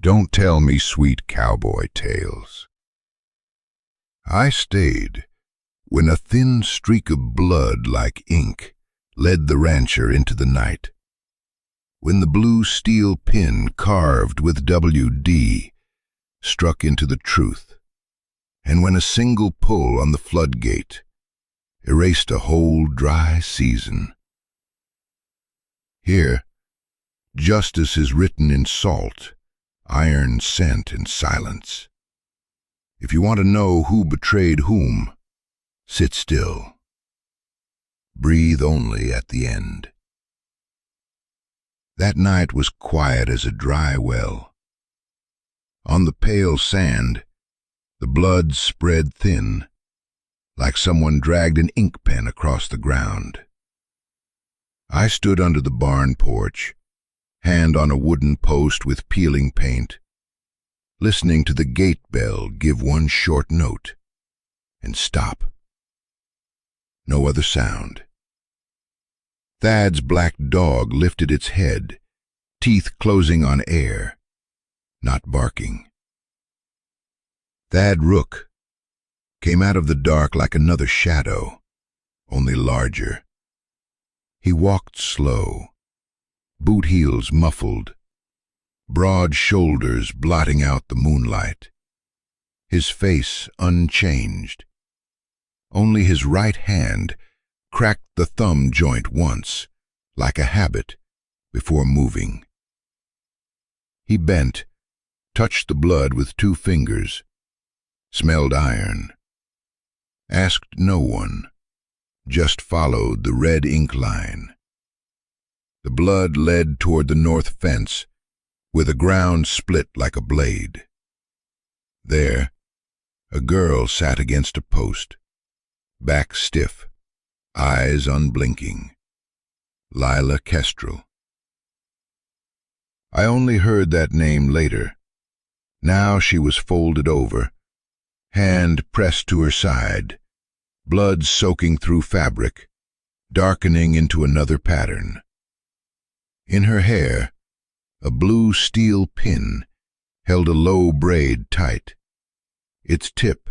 Don't tell me sweet cowboy tales. I stayed when a thin streak of blood like ink led the rancher into the night, when the blue steel pin carved with WD struck into the truth, and when a single pull on the floodgate erased a whole dry season. Here, justice is written in salt, iron scent, and silence. If you want to know who betrayed whom, sit still. Breathe only at the end. That night was quiet as a dry well. On the pale sand, the blood spread thin, like someone dragged an ink pen across the ground. I stood under the barn porch, hand on a wooden post with peeling paint, listening to the gate bell give one short note and stop. No other sound. Thad's black dog lifted its head, teeth closing on air, not barking. Thad Rook came out of the dark like another shadow, only larger. He walked slow, boot heels muffled, broad shoulders blotting out the moonlight, his face unchanged. Only his right hand cracked the thumb joint once, like a habit, before moving. He bent, touched the blood with 2 fingers, smelled iron, asked no one, just followed the red ink line. The blood led toward the north fence, where the ground split like a blade. There, a girl sat against a post, back stiff, eyes unblinking. Lila Kestrel. I only heard that name later. Now she was folded over, hand pressed to her side, blood soaking through fabric, darkening into another pattern. In her hair, a blue steel pin held a low braid tight, its tip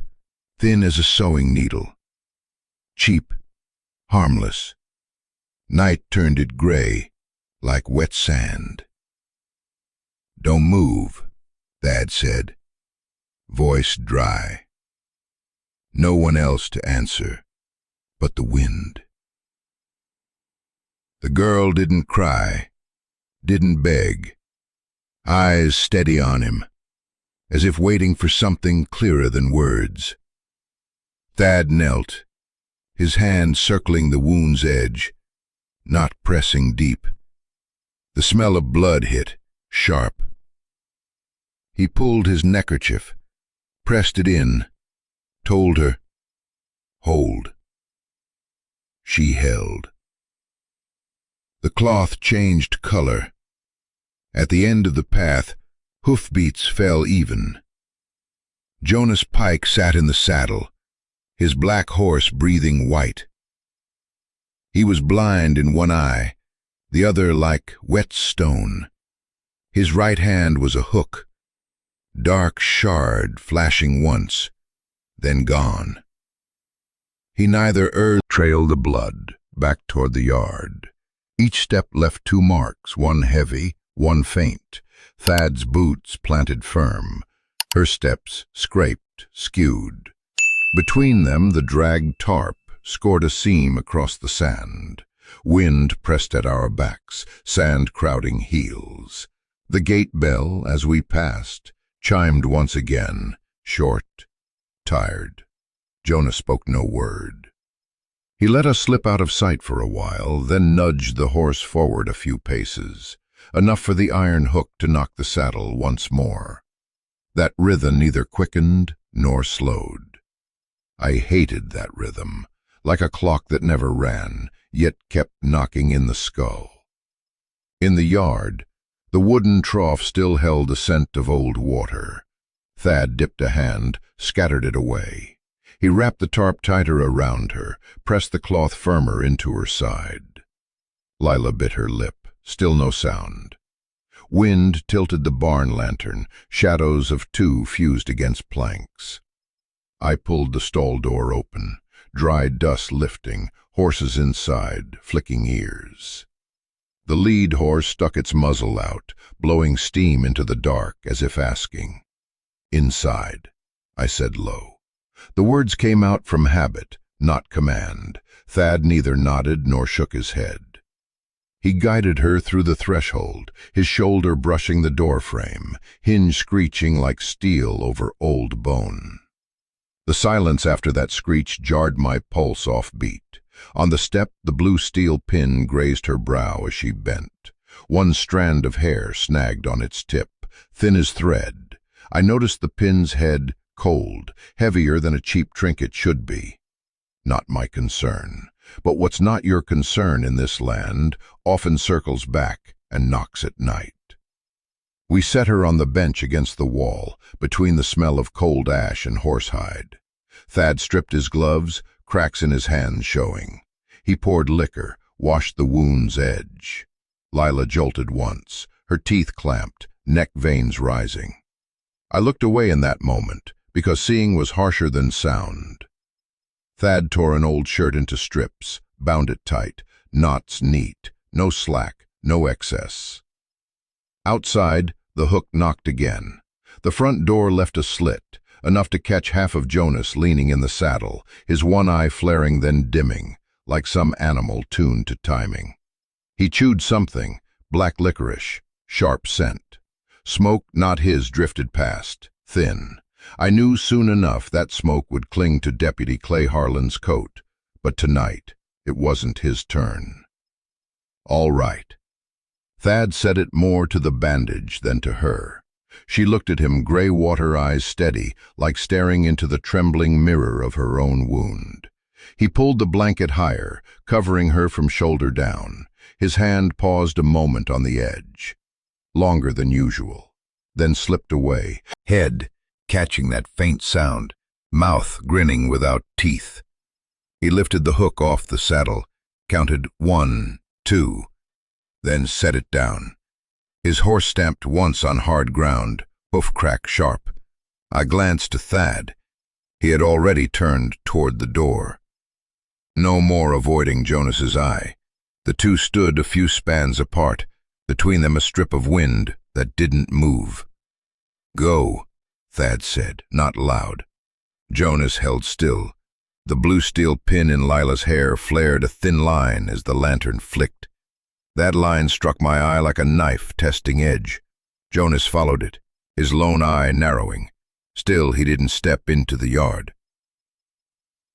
thin as a sewing needle. Cheap, harmless. Night turned it gray, like wet sand. "Don't move," Thad said, voice dry. No one else to answer but the wind. The girl didn't cry, didn't beg, eyes steady on him, as if waiting for something clearer than words. Thad knelt, his hand circling the wound's edge, not pressing deep. The smell of blood hit, sharp. He pulled his neckerchief, pressed it in, told her, "Hold." She held. The cloth changed color. At the end of the path, hoofbeats fell even. Jonas Pike sat in the saddle, his black horse breathing white. He was blind in one eye, the other like wet stone. His right hand was a hook, dark shard flashing once, then gone. He neither trailed the blood back toward the yard. Each step left 2 marks, one heavy, one faint. Thad's boots planted firm, her steps scraped, skewed. Between them the dragged tarp scored a seam across the sand. Wind pressed at our backs, sand crowding heels. The gate bell, as we passed, chimed once again, short, tired. Jonah spoke no word. He let us slip out of sight for a while, then nudged the horse forward a few paces, enough for the iron hook to knock the saddle once more. That rhythm neither quickened nor slowed. I hated that rhythm, like a clock that never ran, yet kept knocking in the skull. In the yard, the wooden trough still held the scent of old water. Thad dipped a hand, scattered it away. He wrapped the tarp tighter around her, pressed the cloth firmer into her side. Lila bit her lip, still no sound. Wind tilted the barn lantern, shadows of two fused against planks. I pulled the stall door open, dry dust lifting, horses inside, flicking ears. The lead horse stuck its muzzle out, blowing steam into the dark as if asking, "Inside," I said low. The words came out from habit, not command. Thad neither nodded nor shook his head. He guided her through the threshold, his shoulder brushing the doorframe, hinge screeching like steel over old bone. The silence after that screech jarred my pulse off beat. On the step, the blue steel pin grazed her brow as she bent. One strand of hair snagged on its tip, thin as thread. I noticed the pin's head cold, heavier than a cheap trinket should be. Not my concern. But what's not your concern in this land often circles back and knocks at night. We set her on the bench against the wall, between the smell of cold ash and horsehide. Thad stripped his gloves, cracks in his hands showing. He poured liquor, washed the wound's edge. Lila jolted once, her teeth clamped, neck veins rising. I looked away in that moment, because seeing was harsher than sound. Thad tore an old shirt into strips, bound it tight, knots neat, no slack, no excess. Outside, the hook knocked again. The front door left a slit, enough to catch half of Jonas leaning in the saddle, his one eye flaring then dimming, like some animal tuned to timing. He chewed something, black licorice, sharp scent. Smoke not his drifted past, thin. I knew soon enough that smoke would cling to Deputy Clay Harlan's coat, but tonight it wasn't his turn. All right. Thad said it more to the bandage than to her. She looked at him, gray water eyes steady, like staring into the trembling mirror of her own wound. He pulled the blanket higher, covering her from shoulder down. His hand paused a moment on the edge, longer than usual, then slipped away, head catching that faint sound, mouth grinning without teeth. He lifted the hook off the saddle, counted 1, 2, then set it down. His horse stamped once on hard ground, hoof crack sharp. I glanced to Thad. He had already turned toward the door. No more avoiding Jonas's eye. The two stood a few spans apart, between them a strip of wind that didn't move. "Go," Thad said, not loud. Jonas held still. The blue steel pin in Lila's hair flared a thin line as the lantern flicked. That line struck my eye like a knife testing edge. Jonas followed it, his lone eye narrowing. Still, he didn't step into the yard.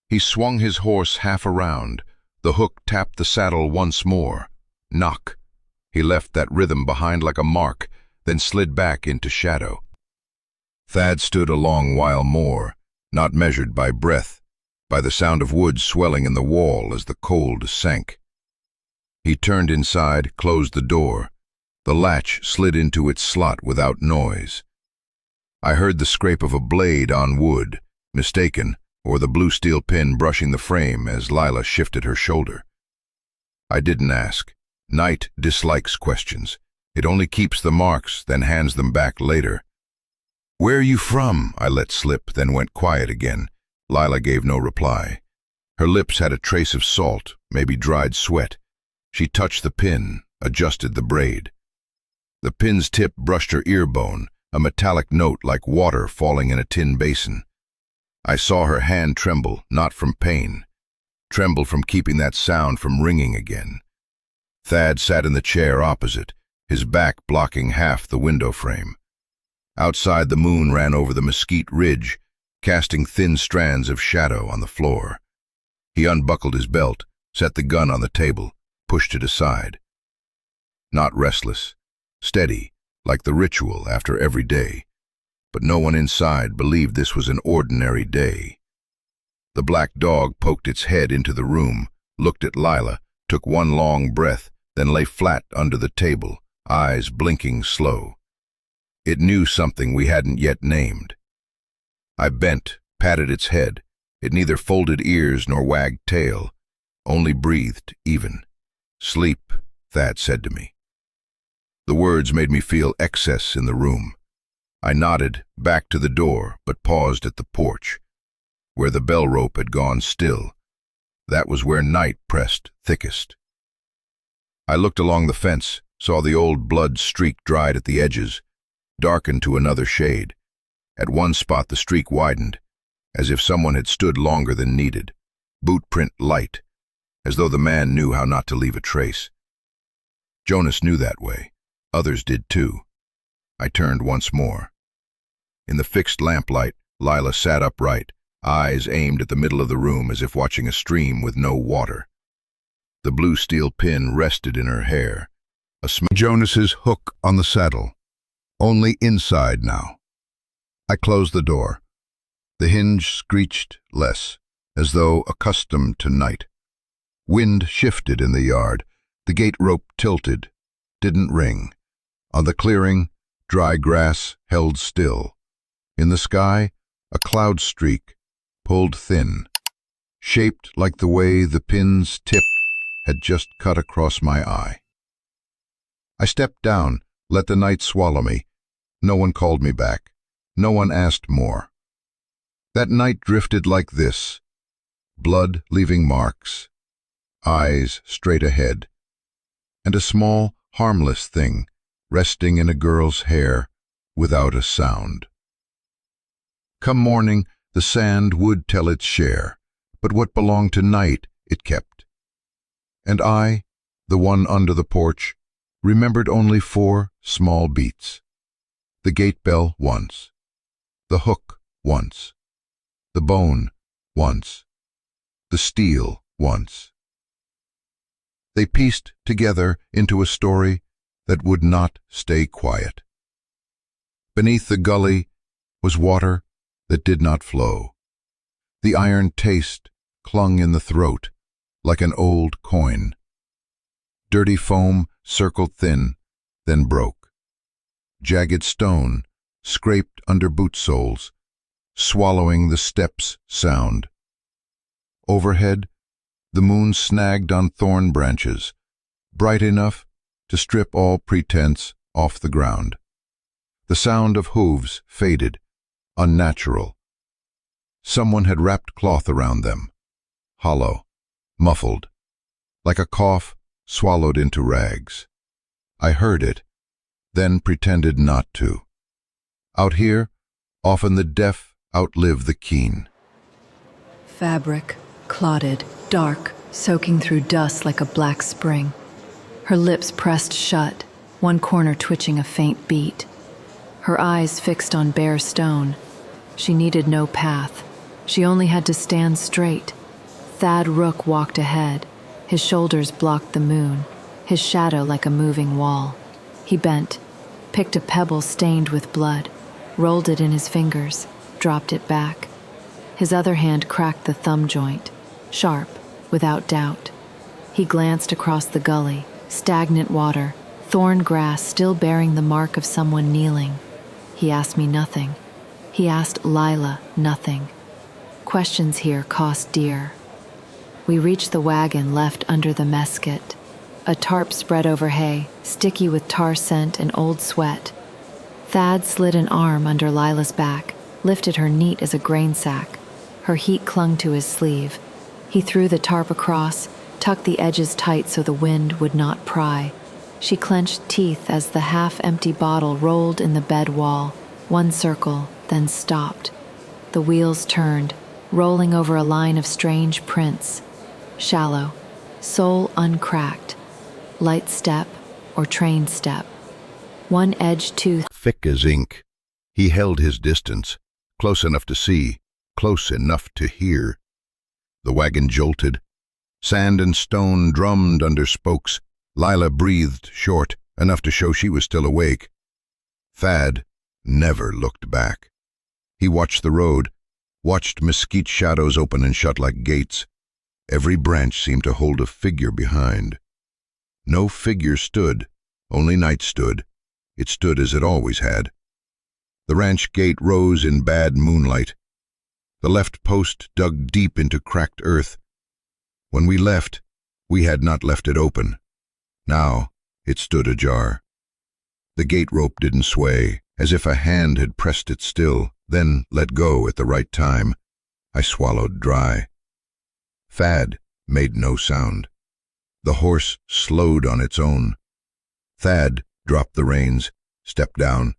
He swung his horse half around. The hook tapped the saddle once more. Knock. He left that rhythm behind like a mark, then slid back into shadow. Thad stood a long while more, not measured by breath, by the sound of wood swelling in the wall as the cold sank. He turned inside, closed the door. The latch slid into its slot without noise. I heard the scrape of a blade on wood, mistaken, or the blue steel pin brushing the frame as Lila shifted her shoulder. I didn't ask. Night dislikes questions. It only keeps the marks, then hands them back later. "Where are you from?" I let slip, then went quiet again. Lila gave no reply. Her lips had a trace of salt, maybe dried sweat. She touched the pin, adjusted the braid. The pin's tip brushed her ear bone, a metallic note like water falling in a tin basin. I saw her hand tremble, not from pain. Tremble from keeping that sound from ringing again. Thad sat in the chair opposite, his back blocking half the window frame. Outside, the moon ran over the mesquite ridge, casting thin strands of shadow on the floor. He unbuckled his belt, set the gun on the table, pushed it aside. Not restless, steady, like the ritual after every day. But no one inside believed this was an ordinary day. The black dog poked its head into the room, looked at Lila, took one long breath, then lay flat under the table, eyes blinking slow. It knew something we hadn't yet named. I bent, patted its head. It neither folded ears nor wagged tail, only breathed even. "Sleep," Thad said to me. The words made me feel excess in the room. I nodded back to the door, but paused at the porch, where the bell rope had gone still. That was where night pressed thickest. I looked along the fence, saw the old blood streak dried at the edges, darkened to another shade. At one spot the streak widened, as if someone had stood longer than needed, boot print light, as though the man knew how not to leave a trace. Jonas knew that way. Others did too. I turned once more. In the fixed lamplight, Lila sat upright, eyes aimed at the middle of the room as if watching a stream with no water. The blue steel pin rested in her hair. Jonas's hook on the saddle. Only inside now. I closed the door. The hinge screeched less, as though accustomed to night. Wind shifted in the yard. The gate rope tilted, didn't ring. On the clearing, dry grass held still. In the sky, a cloud streak pulled thin, shaped like the way the pin's tip had just cut across my eye. I stepped down, let the night swallow me. No one called me back. No one asked more. That night drifted like this, blood leaving marks, eyes straight ahead, and a small, harmless thing resting in a girl's hair without a sound. Come morning, the sand would tell its share, but what belonged to night it kept. And I, the one under the porch, remembered only 4 small beats. The gate bell once, the hook once, the bone once, the steel once. They pieced together into a story that would not stay quiet. Beneath the gully was water that did not flow. The iron taste clung in the throat like an old coin. Dirty foam circled thin, then broke. Jagged stone scraped under boot soles, swallowing the steps' sound. Overhead, the moon snagged on thorn branches, bright enough to strip all pretense off the ground. The sound of hooves faded, unnatural. Someone had wrapped cloth around them, hollow, muffled, like a cough swallowed into rags. I heard it, then pretended not to. Out here, often the deaf outlive the keen. Fabric, clotted, dark, soaking through dust like a black spring. Her lips pressed shut, one corner twitching a faint beat. Her eyes fixed on bare stone. She needed no path. She only had to stand straight. Thad Rook walked ahead. His shoulders blocked the moon, his shadow like a moving wall. He bent, picked a pebble stained with blood, rolled it in his fingers, dropped it back. His other hand cracked the thumb joint, sharp, without doubt. He glanced across the gully, stagnant water, thorn grass still bearing the mark of someone kneeling. He asked me nothing. He asked Lila nothing. Questions here cost dear. We reached the wagon left under the mesquite. A tarp spread over hay, sticky with tar scent and old sweat. Thad slid an arm under Lila's back, lifted her neat as a grain sack. Her heat clung to his sleeve. He threw the tarp across, tucked the edges tight so the wind would not pry. She clenched teeth as the half-empty bottle rolled in the bed wall, one circle, then stopped. The wheels turned, rolling over a line of strange prints. Shallow, sole uncracked, light step or train step. One edge tooth thick as ink. He held his distance, close enough to see, close enough to hear. The wagon jolted. Sand and stone drummed under spokes. Lila breathed short, enough to show she was still awake. Thad never looked back. He watched the road, watched mesquite shadows open and shut like gates. Every branch seemed to hold a figure behind. No figure stood, only night stood. It stood as it always had. The ranch gate rose in bad moonlight. The left post dug deep into cracked earth. When we left, we had not left it open. Now it stood ajar. The gate rope didn't sway, as if a hand had pressed it still, then let go at the right time. I swallowed dry. Thad made no sound. The horse slowed on its own. Thad dropped the reins, stepped down.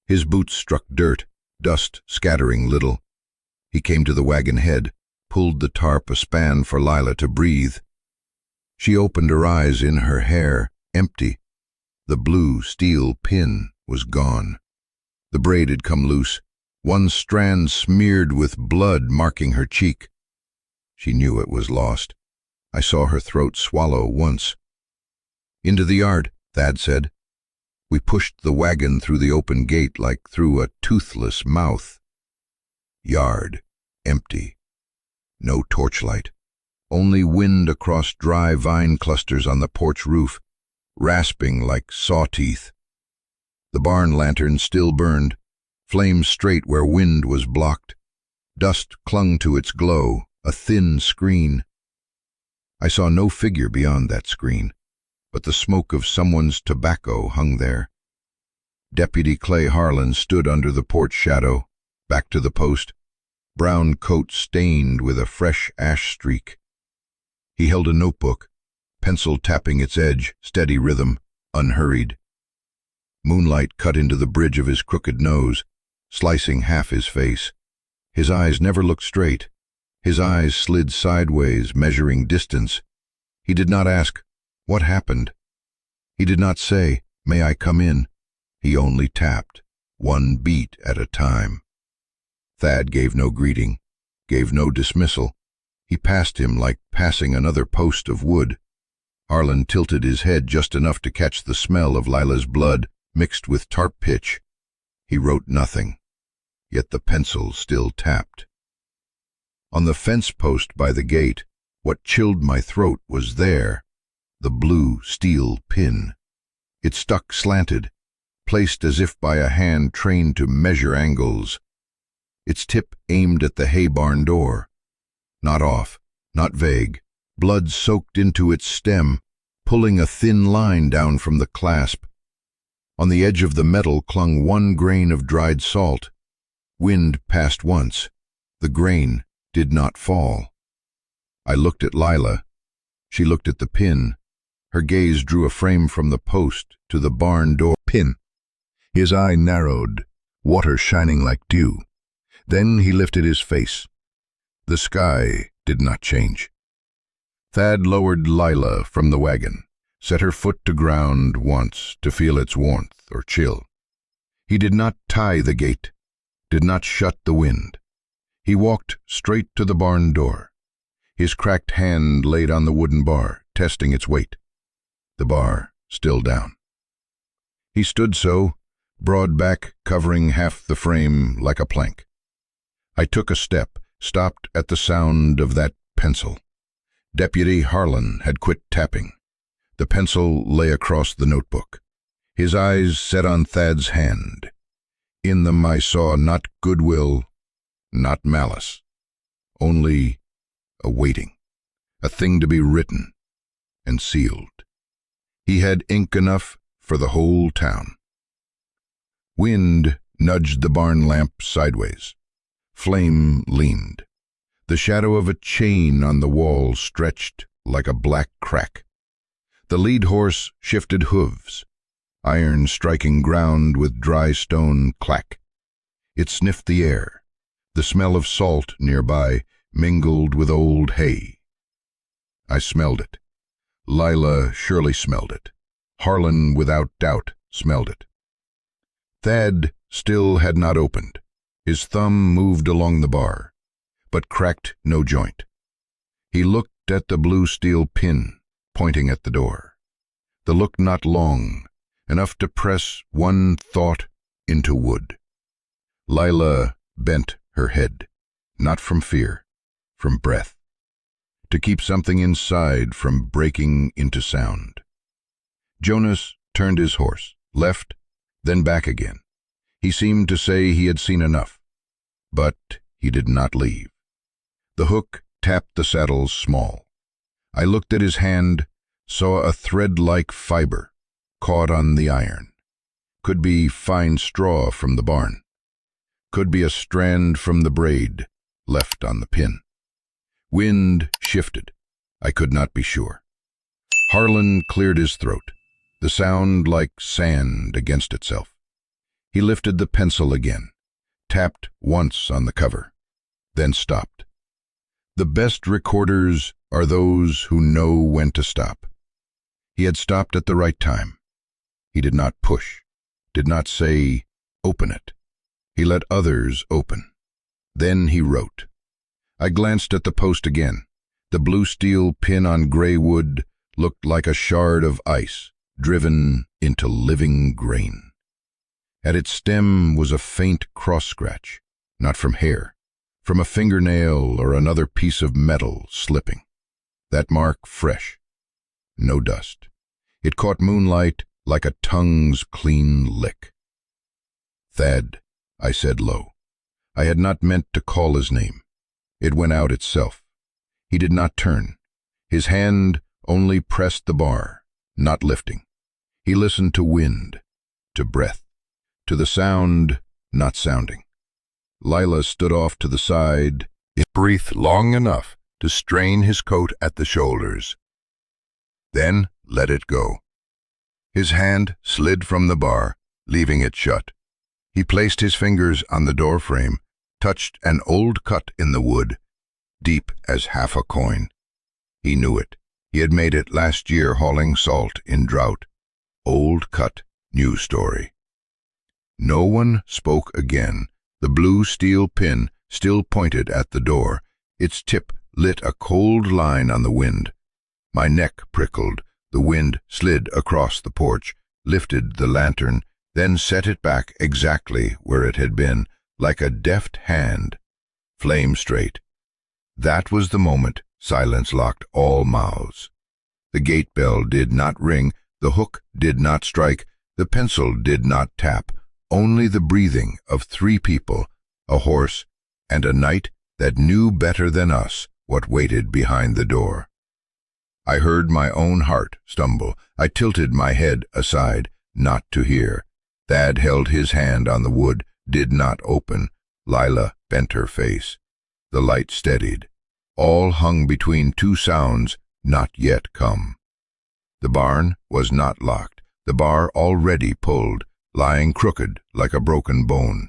His boots struck dirt, dust scattering little. He came to the wagon head, pulled the tarp a span for Lila to breathe. She opened her eyes, in her hair, empty. The blue steel pin was gone. The braid had come loose, one strand smeared with blood marking her cheek. She knew it was lost. I saw her throat swallow once. "Into the yard," Thad said. We pushed the wagon through the open gate like through a toothless mouth. Yard, empty. No torchlight. Only wind across dry vine clusters on the porch roof, rasping like saw teeth. The barn lantern still burned, flames straight where wind was blocked. Dust clung to its glow, a thin screen. I saw no figure beyond that screen, but the smoke of someone's tobacco hung there. Deputy Clay Harlan stood under the porch shadow, back to the post, brown coat stained with a fresh ash streak. He held a notebook, pencil tapping its edge, steady rhythm, unhurried. Moonlight cut into the bridge of his crooked nose, slicing half his face. His eyes never looked straight. His eyes slid sideways, measuring distance. He did not ask, "What happened?" He did not say, "May I come in?" He only tapped, one beat at a time. Thad gave no greeting, gave no dismissal. He passed him like passing another post of wood. Harlan tilted his head just enough to catch the smell of Lila's blood mixed with tarp pitch. He wrote nothing, yet the pencil still tapped. On the fence post by the gate, what chilled my throat was there, the blue steel pin. It stuck slanted, placed as if by a hand trained to measure angles. Its tip aimed at the hay barn door. Not off, not vague, blood soaked into its stem, pulling a thin line down from the clasp. On the edge of the metal clung one grain of dried salt. Wind passed once. The grain did not fall. I looked at Lila. She looked at the pin. Her gaze drew a frame from the post to the barn door pin. His eye narrowed, water shining like dew. Then he lifted his face. The sky did not change. Thad lowered Lila from the wagon, set her foot to ground once to feel its warmth or chill. He did not tie the gate, did not shut the wind. He walked straight to the barn door. His cracked hand laid on the wooden bar, testing its weight. The bar still down. He stood so, broad back covering half the frame like a plank. I took a step, stopped at the sound of that pencil. Deputy Harlan had quit tapping. The pencil lay across the notebook. His eyes set on Thad's hand. In them I saw not goodwill, not malice, only a waiting, a thing to be written and sealed. He had ink enough for the whole town. Wind nudged the barn lamp sideways. Flame leaned. The shadow of a chain on the wall stretched like a black crack. The lead horse shifted hooves, iron striking ground with dry stone clack. It sniffed the air. The smell of salt nearby mingled with old hay. I smelled it. Lila surely smelled it. Harlan, without doubt, smelled it. Thad still had not opened. His thumb moved along the bar, but cracked no joint. He looked at the blue steel pin, pointing at the door. The look not long, enough to press one thought into wood. Lila bent her head, not from fear, from breath, to keep something inside from breaking into sound. Jonas turned his horse, left, then back again. He seemed to say he had seen enough, but he did not leave. The hook tapped the saddles small. I looked at his hand, saw a thread-like fiber caught on the iron. Could be fine straw from the barn. Could be a strand from the braid left on the pin. Wind shifted. I could not be sure. Harlan cleared his throat, the sound like sand against itself. He lifted the pencil again, tapped once on the cover, then stopped. The best recorders are those who know when to stop. He had stopped at the right time. He did not push, did not say, "Open it." He let others open. Then he wrote. I glanced at the post again. The blue steel pin on gray wood looked like a shard of ice driven into living grain. At its stem was a faint cross-scratch, not from hair, from a fingernail or another piece of metal slipping. That mark fresh, no dust. It caught moonlight like a tongue's clean lick. "Thad," I said low. I had not meant to call his name. It went out itself. He did not turn. His hand only pressed the bar, not lifting. He listened to wind, to breath, to the sound not sounding. Lila stood off to the side. It breathed long enough to strain his coat at the shoulders. Then let it go. His hand slid from the bar, leaving it shut. He placed his fingers on the door frame, touched an old cut in the wood, deep as half a coin. He knew it. He had made it last year hauling salt in drought. Old cut, new story. No one spoke again. The blue steel pin still pointed at the door. Its tip lit a cold line on the wind. My neck prickled. The wind slid across the porch, lifted the lantern, then set it back exactly where it had been, like a deft hand, flame straight. That was the moment silence locked all mouths. The gate bell did not ring, the hook did not strike, the pencil did not tap, only the breathing of three people, a horse, and a night that knew better than us what waited behind the door. I heard my own heart stumble. I tilted my head aside, not to hear. Thad held his hand on the wood, did not open. Lila bent her face. The light steadied. All hung between two sounds not yet come. The barn was not locked. The bar already pulled, lying crooked like a broken bone.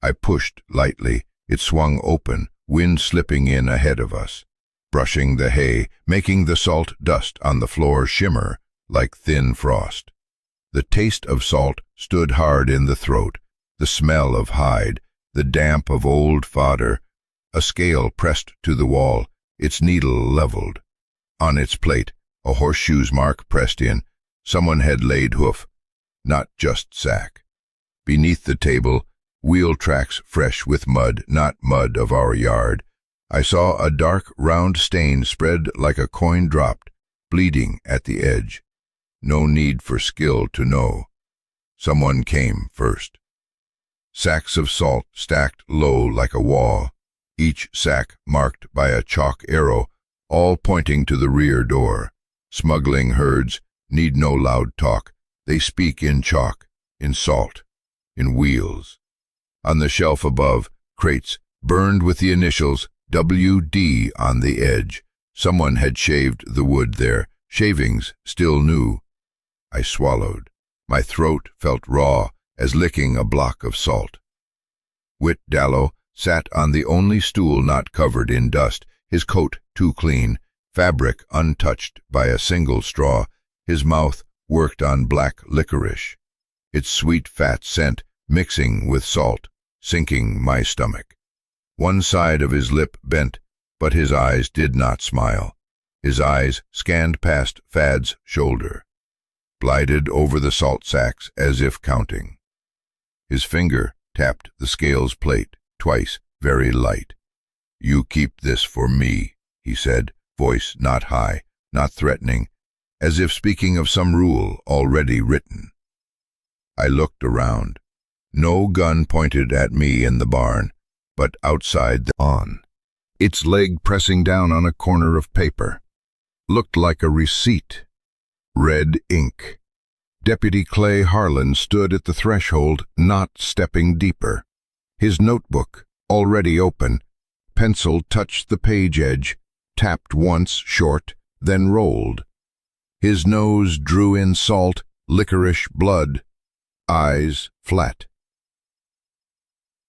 I pushed lightly. It swung open, wind slipping in ahead of us, brushing the hay, making the salt dust on the floor shimmer like thin frost. The taste of salt stood hard in the throat, the smell of hide, the damp of old fodder. A scale pressed to the wall, its needle leveled. On its plate, a horseshoe's mark pressed in. Someone had laid hoof, not just sack. Beneath the table, wheel tracks fresh with mud, not mud of our yard. I saw a dark, round stain spread like a coin dropped, bleeding at the edge. No need for skill to know. Someone came first. Sacks of salt stacked low like a wall, each sack marked by a chalk arrow, all pointing to the rear door. Smuggling herds need no loud talk. They speak in chalk, in salt, in wheels. On the shelf above, crates burned with the initials WD on the edge. Someone had shaved the wood there, shavings still new. I swallowed. My throat felt raw as licking a block of salt. Whit Dallow sat on the only stool not covered in dust, his coat too clean, fabric untouched by a single straw. His mouth worked on black licorice, its sweet fat scent mixing with salt, sinking my stomach. One side of his lip bent, but his eyes did not smile. His eyes scanned past Thad's shoulder, glided over the salt sacks as if counting. His finger tapped the scales plate twice, very light. "You keep this for me," he said, voice not high, not threatening, as if speaking of some rule already written. I looked around. No gun pointed at me in the barn, but outside the on. Its leg pressing down on a corner of paper. Looked like a receipt. Red ink. Deputy Clay Harlan stood at the threshold, not stepping deeper. His notebook, already open, pencil touched the page edge, tapped once short, then rolled. His nose drew in salt, licorice blood, eyes flat.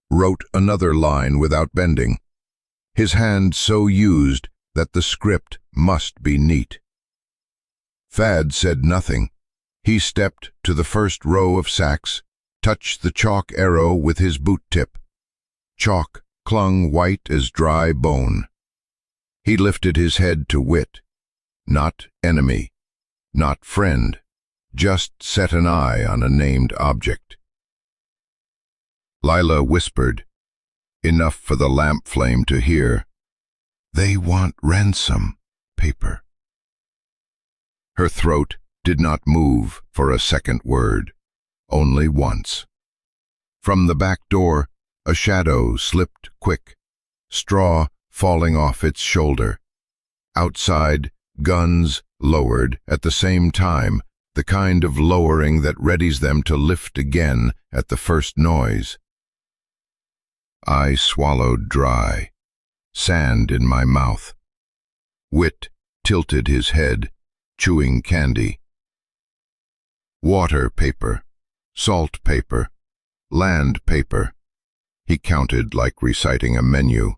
Wrote another line without bending, his hand so used that the script must be neat. Thad said nothing. He stepped to the first row of sacks, touched the chalk arrow with his boot tip. Chalk clung white as dry bone. He lifted his head to Whit. Not enemy, not friend, just set an eye on a named object. Lila whispered, enough for the lamp flame to hear, "They want ransom paper." Her throat did not move for a second word, only once. From the back door, a shadow slipped quick, straw falling off its shoulder. Outside, guns lowered at the same time, the kind of lowering that readies them to lift again at the first noise. I swallowed dry, sand in my mouth. Whit tilted his head, chewing candy. Water paper, salt paper, land paper. He counted like reciting a menu.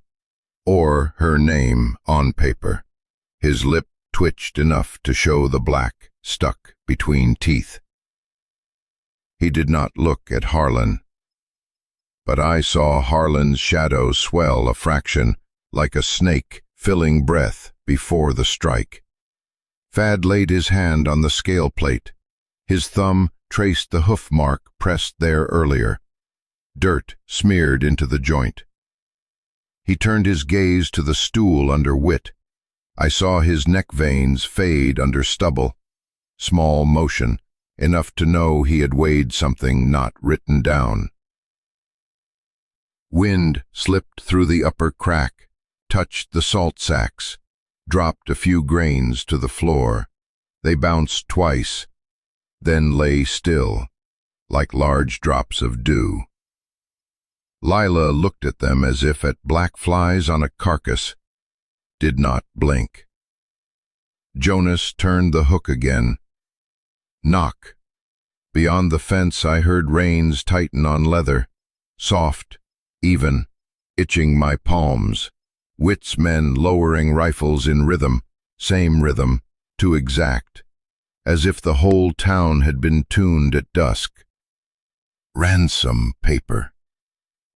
Or her name on paper. His lip twitched enough to show the black stuck between teeth. He did not look at Harlan, but I saw Harlan's shadow swell a fraction, like a snake filling breath before the strike. Thad laid his hand on the scale plate. His thumb traced the hoof mark pressed there earlier. Dirt smeared into the joint. He turned his gaze to the stool under Whit. I saw his neck veins fade under stubble. Small motion, enough to know he had weighed something not written down. Wind slipped through the upper crack, touched the salt sacks, dropped a few grains to the floor. They bounced twice, then lay still, like large drops of dew. Lila looked at them as if at black flies on a carcass, did not blink. Jonas turned the hook again. Knock. Beyond the fence I heard reins tighten on leather, soft, even, itching my palms. Whit's men lowering rifles in rhythm, same rhythm, too exact, as if the whole town had been tuned at dusk. Ransom paper,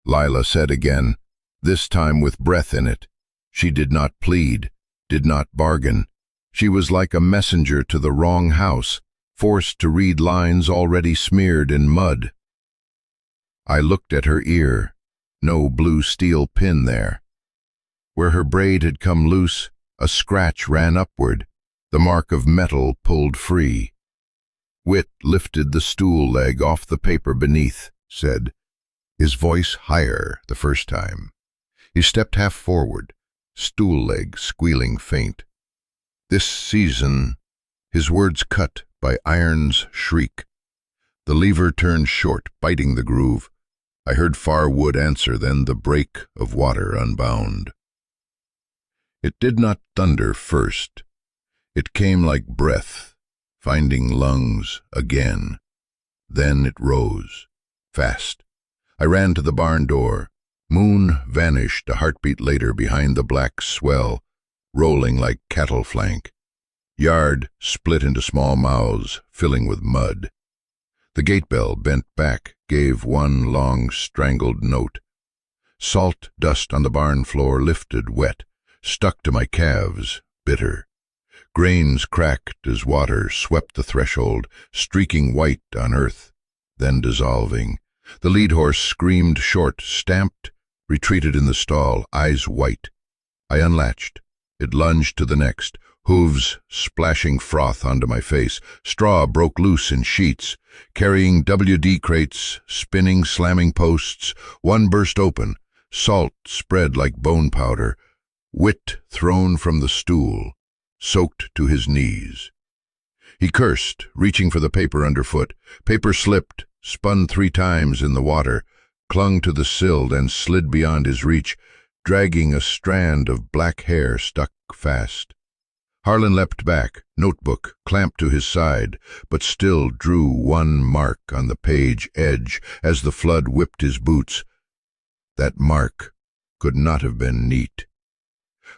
Lila said again, this time with breath in it. She did not plead, did not bargain. She was like a messenger to the wrong house, forced to read lines already smeared in mud. I looked at her ear, no blue steel pin there. Where her braid had come loose, a scratch ran upward, the mark of metal pulled free. Whit lifted the stool leg off the paper beneath, said, his voice higher the first time. He stepped half forward, stool leg squealing faint. This season, his words cut by iron's shriek. The lever turned short, biting the groove. I heard far wood answer, then the break of water unbound. It did not thunder first. It came like breath, finding lungs again. Then it rose, fast. I ran to the barn door. Moon vanished a heartbeat later behind the black swell, rolling like cattle flank. Yard split into small mouths, filling with mud. The gate bell bent back, gave one long strangled note. Salt dust on the barn floor lifted wet, stuck to my calves, bitter. Grains cracked as water swept the threshold, streaking white on earth, then dissolving. The lead horse screamed short, stamped, retreated in the stall, eyes white. I unlatched. It lunged to the next, hooves splashing froth onto my face. Straw broke loose in sheets, carrying WD crates, spinning, slamming posts. One burst open, salt spread like bone powder. Whit thrown from the stool, soaked to his knees. He cursed, reaching for the paper underfoot. Paper slipped, spun 3 times in the water, clung to the sill, and slid beyond his reach, dragging a strand of black hair stuck fast. Harlan leapt back, notebook clamped to his side, but still drew one mark on the page edge as the flood whipped his boots. That mark could not have been neat.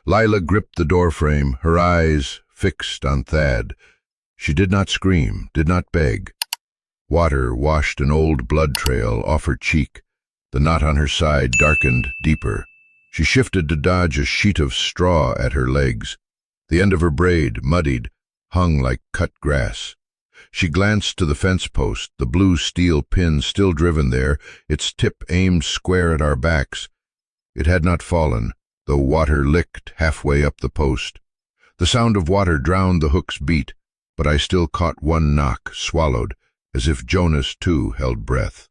Lila gripped the doorframe, her eyes fixed on Thad. She did not scream, did not beg. Water washed an old blood trail off her cheek. The knot on her side darkened deeper. She shifted to dodge a sheet of straw at her legs. The end of her braid, muddied, hung like cut grass. She glanced to the fence post, the blue steel pin still driven there, its tip aimed square at our backs. It had not fallen, though water licked halfway up the post. The sound of water drowned the hook's beat, but I still caught one knock, swallowed, as if Jonas too held breath.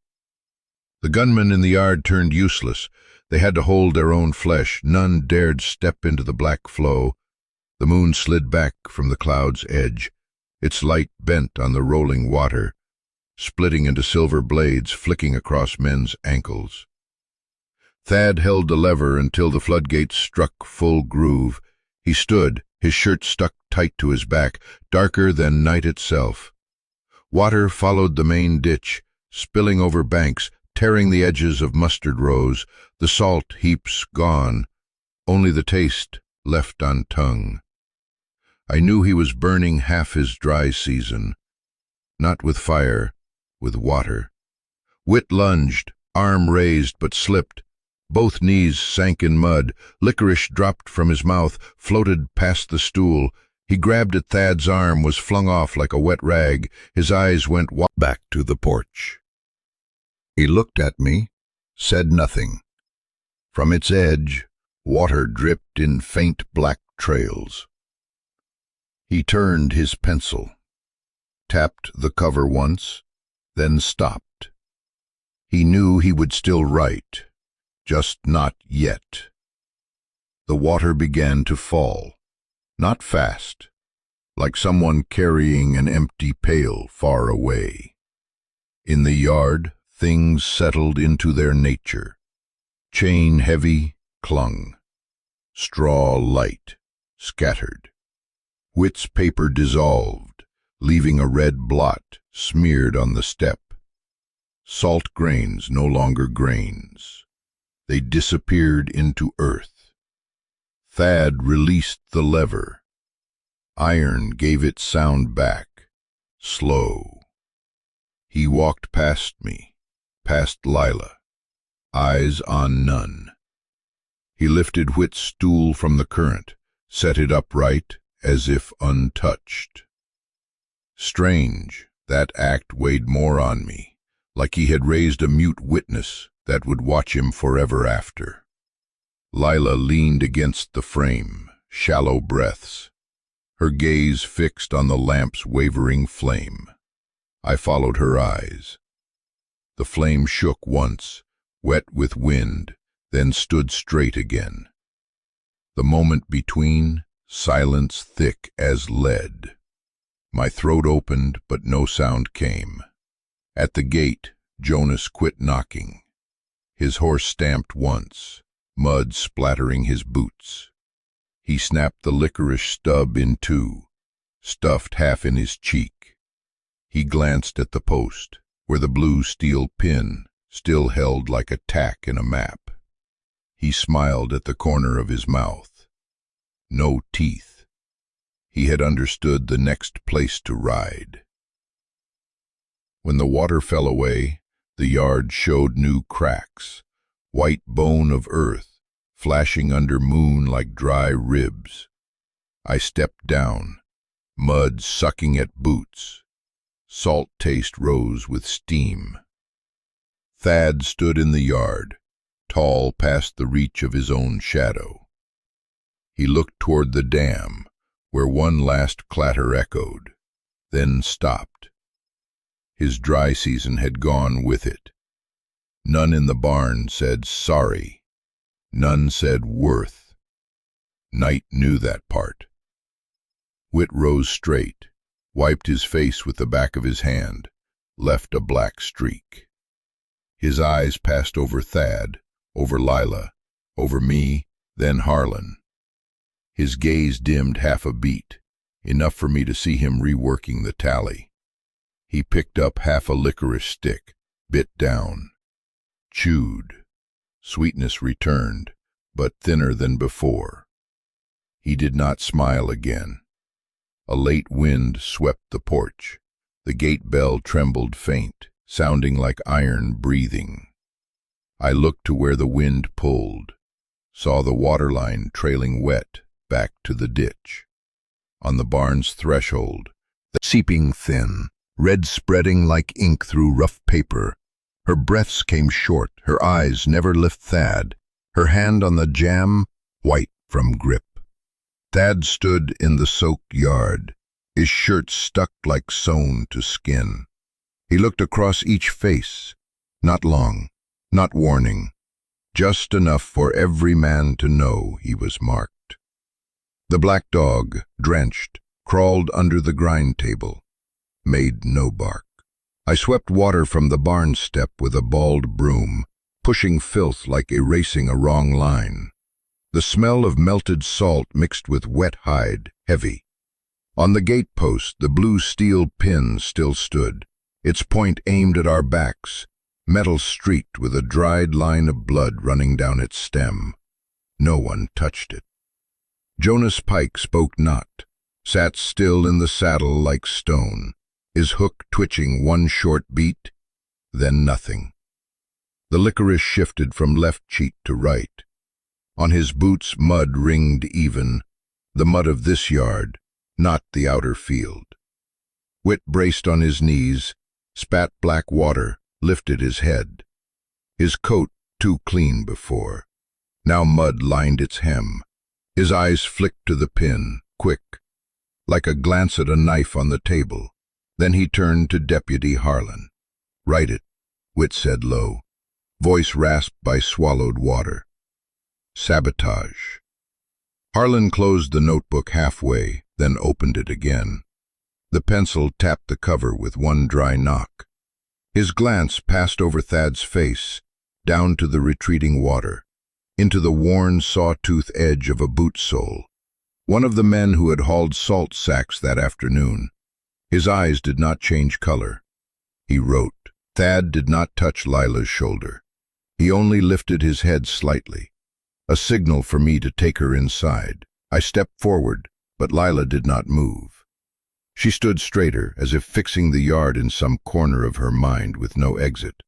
The gunmen in the yard turned useless. They had to hold their own flesh. None dared step into the black flow. The moon slid back from the cloud's edge, its light bent on the rolling water, splitting into silver blades flicking across men's ankles. Thad held the lever until the floodgates struck full groove. He stood, his shirt stuck tight to his back, darker than night itself. Water followed the main ditch, spilling over banks, tearing the edges of mustard rows, the salt heaps gone, only the taste left on tongue. I knew he was burning half his dry season, not with fire, with water. Whit lunged, arm raised but slipped. Both knees sank in mud. Licorice dropped from his mouth, floated past the stool. He grabbed at Thad's arm, was flung off like a wet rag. His eyes went back to the porch. He looked at me, said nothing. From its edge, water dripped in faint black trails. He turned his pencil, tapped the cover once, then stopped. He knew he would still write, just not yet. The water began to fall, not fast, like someone carrying an empty pail far away. In the yard, things settled into their nature. Chain heavy, clung. Straw light, scattered. Whit's paper dissolved, leaving a red blot smeared on the step. Salt grains no longer grains. They disappeared into earth. Thad released the lever. Iron gave its sound back, slow. He walked past me, past Lila, eyes on none. He lifted Whit's stool from the current, set it upright, as if untouched. Strange, that act weighed more on me, like he had raised a mute witness that would watch him forever after. Lila leaned against the frame, shallow breaths, her gaze fixed on the lamp's wavering flame. I followed her eyes. The flame shook once, wet with wind, then stood straight again. The moment between, silence thick as lead. My throat opened, but no sound came. At the gate, Jonas quit knocking. His horse stamped once, mud splattering his boots. He snapped the licorice stub in two, stuffed half in his cheek. He glanced at the post, where the blue steel pin still held like a tack in a map. He smiled at the corner of his mouth. No teeth. He had understood the next place to ride. When the water fell away, the yard showed new cracks, white bone of earth, flashing under moon like dry ribs. I stepped down, mud sucking at boots. Salt taste rose with steam. Thad stood in the yard, tall past the reach of his own shadow. He looked toward the dam, where one last clatter echoed, then stopped. His dry season had gone with it. None in the barn said sorry. None said worth. Night knew that part. Whit rose straight, wiped his face with the back of his hand, left a black streak. His eyes passed over Thad, over Lila, over me, then Harlan. His gaze dimmed half a beat, enough for me to see him reworking the tally. He picked up half a licorice stick, bit down, chewed. Sweetness returned, but thinner than before. He did not smile again. A late wind swept the porch. The gate bell trembled faint, sounding like iron breathing. I looked to where the wind pulled, saw the waterline trailing wet back to the ditch. On the barn's threshold, seeping thin, red spreading like ink through rough paper. Her breaths came short, her eyes never left Thad, her hand on the jamb, white from grip. Thad stood in the soaked yard, his shirt stuck like sewn to skin. He looked across each face, not long, not warning, just enough for every man to know he was marked. The black dog, drenched, crawled under the grind table, made no bark. I swept water from the barn step with a bald broom, pushing filth like erasing a wrong line. The smell of melted salt mixed with wet hide, heavy. On the gatepost, the blue steel pin still stood, its point aimed at our backs, metal streaked with a dried line of blood running down its stem. No one touched it. Jonas Pike spoke not, sat still in the saddle like stone, his hook twitching one short beat, then nothing. The licorice shifted from left cheek to right. On his boots mud ringed even, the mud of this yard, not the outer field. Whit braced on his knees, spat black water, lifted his head. His coat too clean before. Now mud lined its hem. His eyes flicked to the pin, quick, like a glance at a knife on the table. Then he turned to Deputy Harlan. "Write it," Whit said low, voice rasped by swallowed water. "Sabotage." Harlan closed the notebook halfway, then opened it again. The pencil tapped the cover with one dry knock. His glance passed over Thad's face, down to the retreating water, into the worn sawtooth edge of a boot sole. One of the men who had hauled salt sacks that afternoon. His eyes did not change color. He wrote. Thad did not touch Lila's shoulder. He only lifted his head slightly, a signal for me to take her inside. I stepped forward, but Lila did not move. She stood straighter, as if fixing the yard in some corner of her mind with no exit.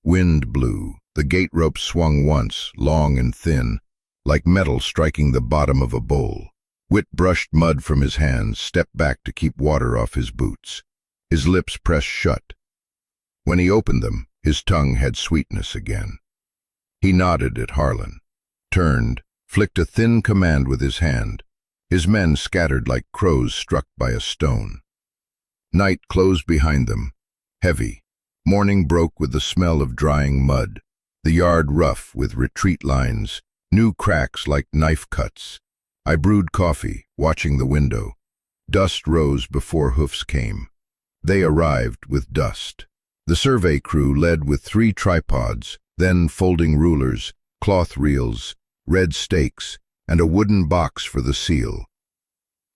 Wind blew. The gate rope swung once, long and thin, like metal striking the bottom of a bowl. Whit brushed mud from his hands, stepped back to keep water off his boots. His lips pressed shut. When he opened them, his tongue had sweetness again. He nodded at Harlan, turned, flicked a thin command with his hand. His men scattered like crows struck by a stone. Night closed behind them, heavy. Morning broke with the smell of drying mud, the yard rough with retreat lines, new cracks like knife cuts. I brewed coffee, watching the window. Dust rose before hoofs came. They arrived with dust. The survey crew led with 3 tripods, then folding rulers, cloth reels, red stakes, and a wooden box for the seal.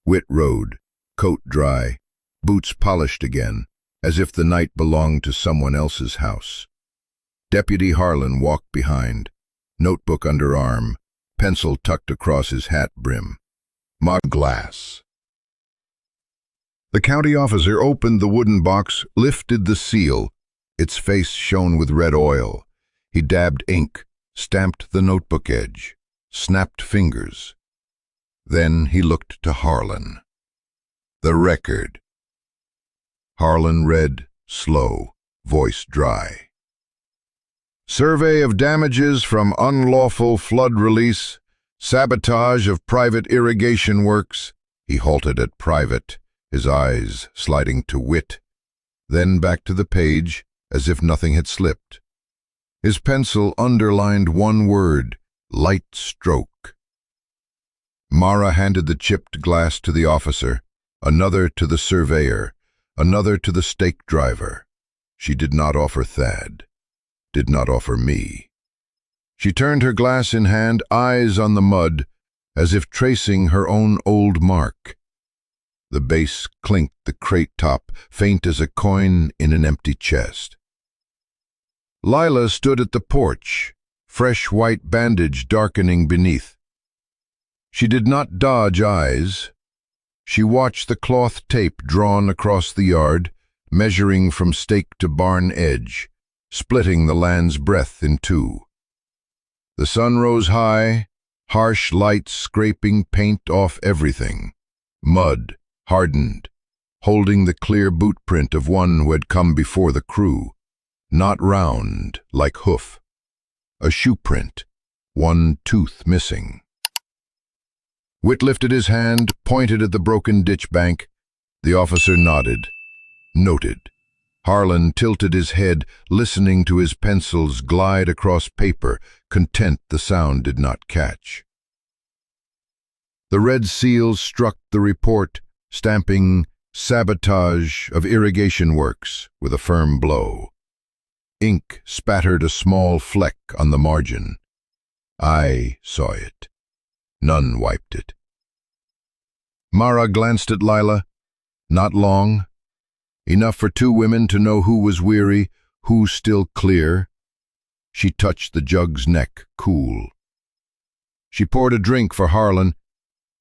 Whit rode, coat dry, boots polished again, as if the night belonged to someone else's house. Deputy Harlan walked behind, notebook under arm, pencil tucked across his hat brim. Mug glass. The county officer opened the wooden box, lifted the seal. Its face shone with red oil. He dabbed ink, stamped the notebook edge, snapped fingers. Then he looked to Harlan. The record. Harlan read, slow, voice dry. Survey of damages from unlawful flood release, sabotage of private irrigation works. He halted at private, his eyes sliding to Whit, then back to the page, as if nothing had slipped. His pencil underlined one word, light stroke. Mara handed the chipped glass to the officer, another to the surveyor, another to the stake driver. She did not offer Thad, did not offer me. She turned her glass in hand, eyes on the mud, as if tracing her own old mark. The base clinked the crate top, faint as a coin in an empty chest. Lila stood at the porch, fresh white bandage darkening beneath. She did not dodge eyes. She watched the cloth tape drawn across the yard, measuring from stake to barn edge, splitting the land's breadth in two. The sun rose high, harsh light scraping paint off everything. Mud, hardened, holding the clear boot print of one who had come before the crew, not round like hoof. A shoe print, one tooth missing. Whit lifted his hand, pointed at the broken ditch bank. The officer nodded, noted. Harlan tilted his head, listening to his pencils glide across paper, content the sound did not catch. The red seal struck the report, stamping "Sabotage of irrigation works" with a firm blow. Ink spattered a small fleck on the margin. I saw it. None wiped it. Mara glanced at Lila. Not long. Enough for two women to know who was weary, who still clear. She touched the jug's neck, cool. She poured a drink for Harlan,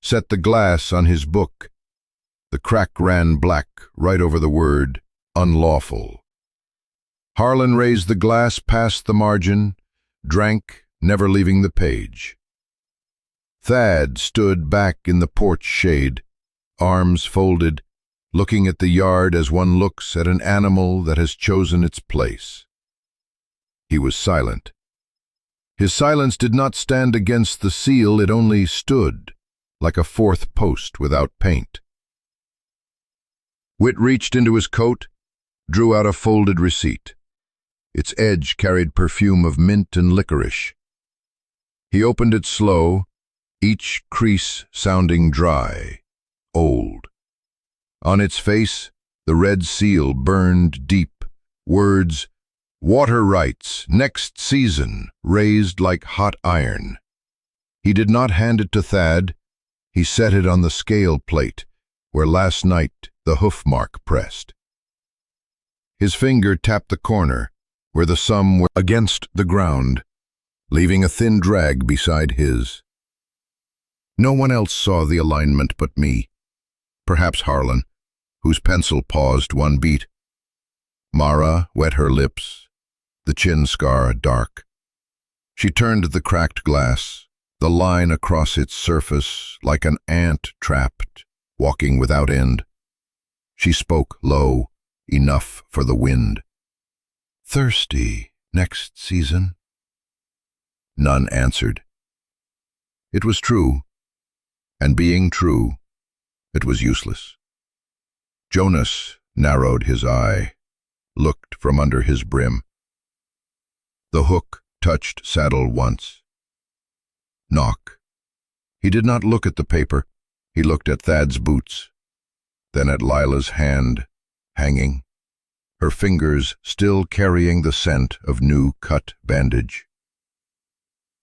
set the glass on his book. The crack ran black right over the word, unlawful. Harlan raised the glass past the margin, drank, never leaving the page. Thad stood back in the porch shade, arms folded, looking at the yard as one looks at an animal that has chosen its place. He was silent. His silence did not stand against the seal, it only stood, like a fourth post without paint. Whit reached into his coat, drew out a folded receipt. Its edge carried perfume of mint and licorice. He opened it slow, each crease sounding dry, old. On its face, the red seal burned deep, words, "Water rights, next season," raised like hot iron. He did not hand it to Thad. He set it on the scale plate, where last night the hoof mark pressed. His finger tapped the corner, where the sum were against the ground, leaving a thin drag beside his. No one else saw the alignment but me. Perhaps Harlan, whose pencil paused one beat. Mara wet her lips, the chin scar dark. She turned the cracked glass, the line across its surface like an ant trapped, walking without end. She spoke low, enough for the wind. "Thirsty next season?" None answered. It was true, and being true, it was useless. Jonas narrowed his eye, looked from under his brim. The hook touched saddle once. Knock. He did not look at the paper. He looked at Thad's boots, then at Lila's hand, hanging, her fingers still carrying the scent of new cut bandage.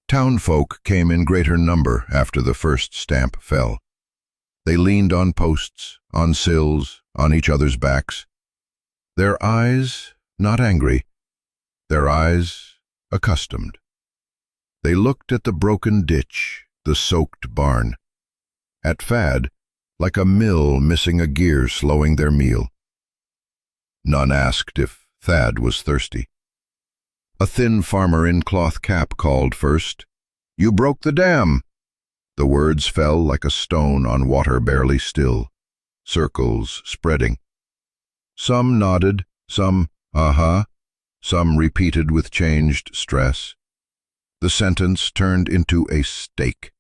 Townfolk came in greater number after the first stamp fell. They leaned on posts, on sills, on each other's backs. Their eyes not angry, their eyes accustomed. They looked at the broken ditch, the soaked barn, at Thad like a mill missing a gear slowing their meal. None asked if Thad was thirsty. A thin farmer in cloth cap called first, "You broke the dam." The words fell like a stone on water barely still, circles spreading. Some nodded, some, "Uh-huh," some repeated with changed stress. The sentence turned into a stake,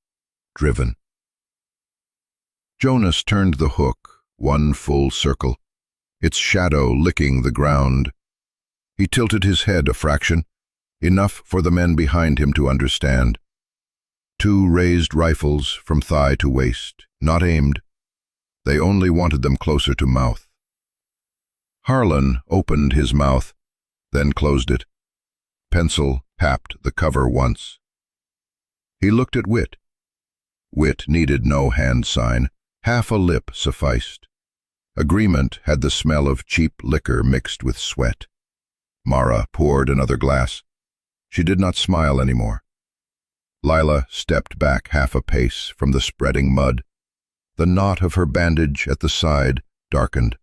driven. Jonas turned the hook, one full circle, its shadow licking the ground. He tilted his head a fraction, enough for the men behind him to understand. Two raised rifles from thigh to waist, not aimed. They only wanted them closer to mouth. Harlan opened his mouth, then closed it. Pencil tapped the cover once. He looked at Wit. Wit needed no hand sign. Half a lip sufficed. Agreement had the smell of cheap liquor mixed with sweat. Mara poured another glass. She did not smile anymore. Lila stepped back half a pace from the spreading mud. The knot of her bandage at the side darkened.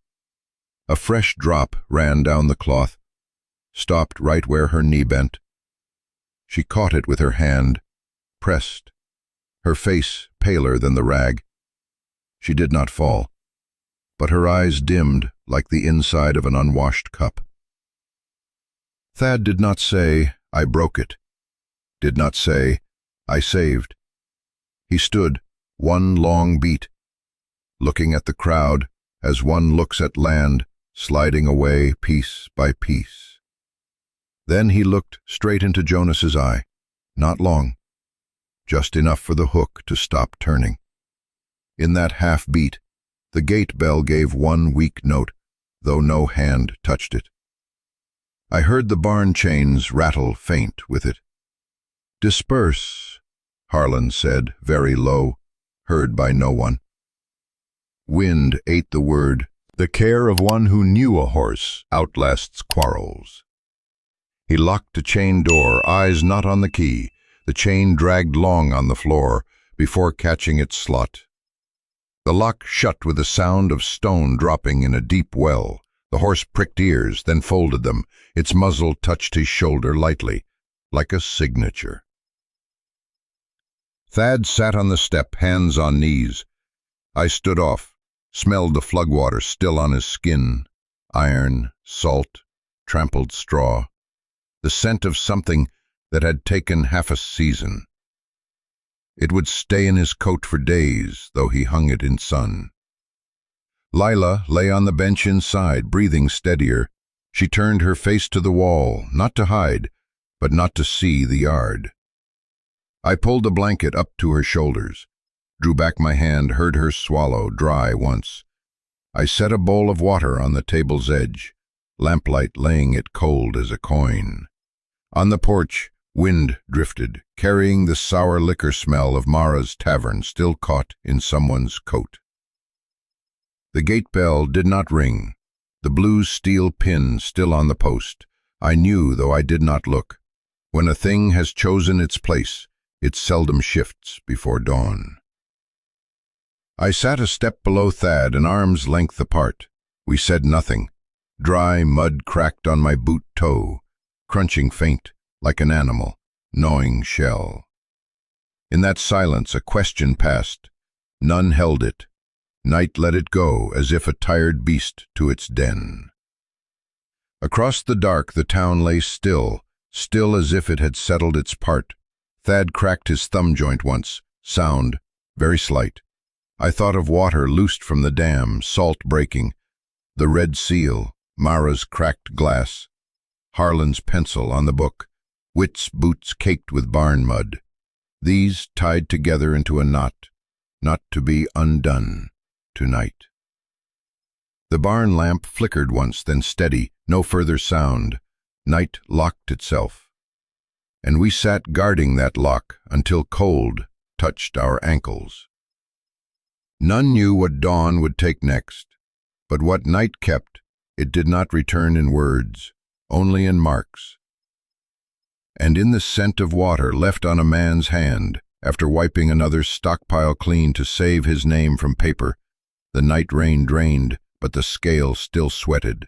A fresh drop ran down the cloth, stopped right where her knee bent. She caught it with her hand, pressed, her face paler than the rag. She did not fall, but her eyes dimmed like the inside of an unwashed cup. Thad did not say, "I broke it," did not say, "I saved." He stood, one long beat, looking at the crowd as one looks at land sliding away piece by piece. Then he looked straight into Jonas's eye, not long, just enough for the hook to stop turning. In that half-beat, the gate bell gave one weak note, though no hand touched it. I heard the barn chains rattle faint with it. "Disperse," Harlan said, very low, heard by no one. Wind ate the word. The care of one who knew a horse outlasts quarrels. He locked a chain door, eyes not on the key. The chain dragged long on the floor before catching its slot. The lock shut with a sound of stone dropping in a deep well. The horse pricked ears, then folded them. Its muzzle touched his shoulder lightly, like a signature. Thad sat on the step, hands on knees. I stood off, smelled the floodwater still on his skin, iron, salt, trampled straw, the scent of something that had taken half a season. It would stay in his coat for days, though he hung it in sun. Lila lay on the bench inside, breathing steadier. She turned her face to the wall, not to hide, but not to see the yard. I pulled the blanket up to her shoulders, drew back my hand, heard her swallow dry once. I set a bowl of water on the table's edge, lamplight laying it cold as a coin. On the porch, wind drifted, carrying the sour liquor smell of Mara's tavern still caught in someone's coat. The gate bell did not ring, the blue steel pin still on the post. I knew, though I did not look. When a thing has chosen its place, it seldom shifts before dawn. I sat a step below Thad, an arm's length apart. We said nothing. Dry mud cracked on my boot toe, crunching faint, like an animal, gnawing shell. In that silence a question passed. None held it. Night let it go, as if a tired beast to its den. Across the dark the town lay still, still as if it had settled its part. Thad cracked his thumb joint once, sound, very slight. I thought of water loosed from the dam, salt breaking, the red seal, Mara's cracked glass, Harlan's pencil on the book, Wit's boots caked with barn mud. These tied together into a knot, not to be undone tonight. The barn lamp flickered once, then steady, no further sound. Night locked itself, and we sat guarding that lock until cold touched our ankles. None knew what dawn would take next, but what night kept, it did not return in words, only in marks. And in the scent of water left on a man's hand, after wiping another's stockpile clean to save his name from paper, the night rain drained, but the scale still sweated.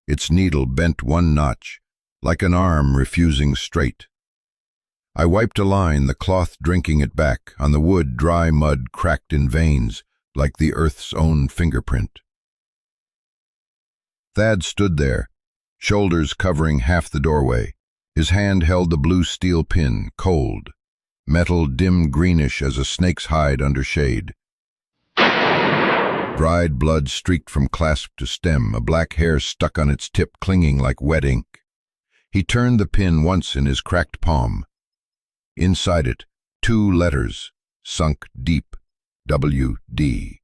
Its needle bent one notch, like an arm refusing straight. I wiped a line, the cloth drinking it back. On the wood, dry mud cracked in veins, like the earth's own fingerprint. Thad stood there, shoulders covering half the doorway. His hand held the blue steel pin, cold, metal dim greenish as a snake's hide under shade. Dried blood streaked from clasp to stem, a black hair stuck on its tip, clinging like wet ink. He turned the pin once in his cracked palm. Inside it, 2 letters, sunk deep, W.D.